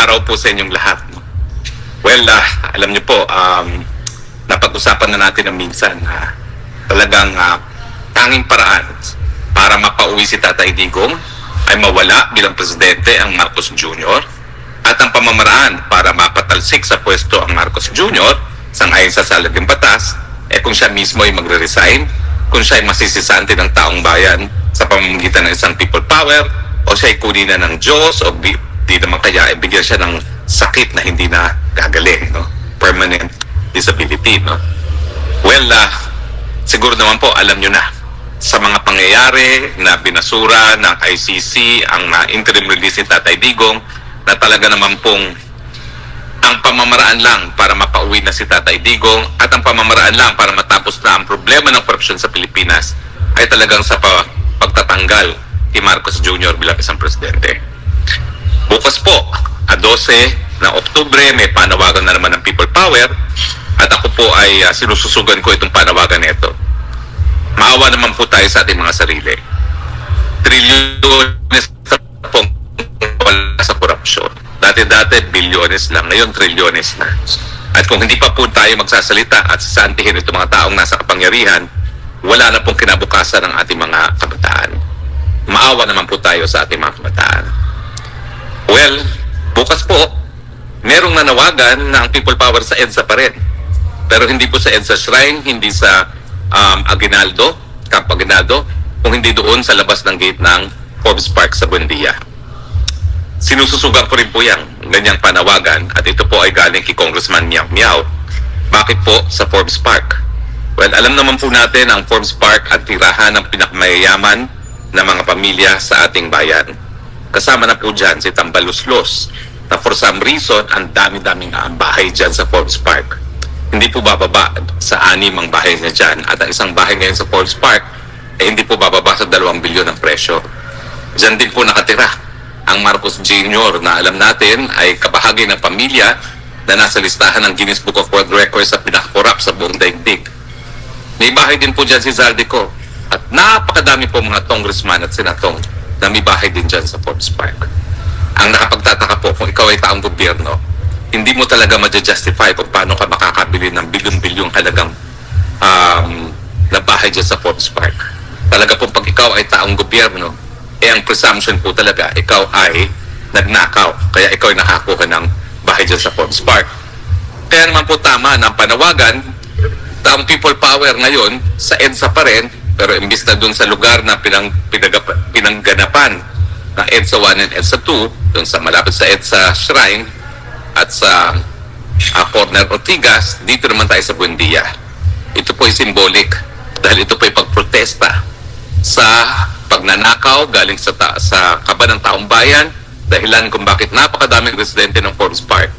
araw po sa inyong lahat. Well, alam niyo po, napag-usapan na natin ng minsan talagang tanging paraan para mapauwi si Tatay Digong ay mawala bilang presidente ang Marcos Jr. at ang pamamaraan para mapatalsik sa pwesto ang Marcos Jr. sangayon sa salaging batas kung siya mismo ay magre-resign, kung siya ay masisisante ng taong bayan sa pamamagitan ng isang people power, o siya ay kunin na ng Diyos, o di naman kaya ibigyan siya ng sakit na hindi na gagaling, no? Permanent disability, no? Well, siguro naman po alam nyo na sa mga pangyayari na binasura ng ICC ang interim release ni Tatay Digong, na talaga naman pong ang pamamaraan lang para mapauwi na si Tatay Digong at ang pamamaraan lang para matapos na ang problema ng korupsyon sa Pilipinas ay talagang sa pagtatanggal kay Marcos Jr. bilang isang presidente. Bukas po, 12 ng Oktubre, may panawagan na naman ng People Power at ako po ay sinususugan ko itong panawagan nito. Maawa naman po tayo sa ating mga sarili. Trilyones na pong wala sa korupsyon. Dati-dati, bilyones lang. Ngayon, trilyones na. At kung hindi pa po tayo magsasalita at sasantihin itong mga taong nasa kapangyarihan, wala na pong kinabukasan ng ating mga kabataan. Maawa naman po tayo sa ating mga kabataan. Well, bukas po, merong nanawagan na ang People Power sa EDSA pa rin. Pero hindi po sa EDSA Shrine, hindi sa Aguinaldo, Camp Aguinaldo, kung hindi doon sa labas ng gate ng Forbes Park sa Buendia. Sinususugan ko rin po yung ganyang panawagan at ito po ay galing kay Congressman Miao Miao. Bakit po sa Forbes Park? Well, alam naman po natin ang Forbes Park at tirahan ng pinakamayayaman na mga pamilya sa ating bayan. Kasama na po dyan si Tambaluslos na for some reason ang dami-daming bahay dyan sa Forbes Park. Hindi po bababa sa 6 ang bahay niya dyan at ang isang bahay ngayon sa Forbes Park hindi po bababa sa 2 bilyon ang presyo. Dyan din po nakatira ang Marcos Jr. na alam natin ay kabahagi ng pamilya na nasa listahan ng Guinness Book of World Records sa pinakakorap sa buong daigdig. May bahay din po dyan si Zaldico at napakadami po mga congressman at senatong na may bahay din dyan sa Forbes Park. Ang nakapagtataka po kung ikaw ay taong gobyerno, hindi mo talaga ma-justify kung paano ka makakabili ng bilyon-bilyong halagang na bahay dyan sa Forbes Park. Talaga pong pag ikaw ay taong gobyerno, ang presumption po talaga, ikaw ay nagnakaw. Kaya ikaw ay nakakuha ng bahay dyan sa Forbes Park. Kaya naman po tama ng panawagan, ang People Power ngayon sa EDSA pa rin, pero imbis na dun sa lugar na pinangganapan ng EDSA 1 and EDSA 2, dun sa malapit sa EDSA Shrine at sa Corner Ortigas, dito naman tayo sa Buendia. Ito po ay symbolic dahil ito po ay pagprotesta sa pagnanakaw galing sa kaba ng taong bayan, dahilan kung bakit napakadaming residente ng Forbes Park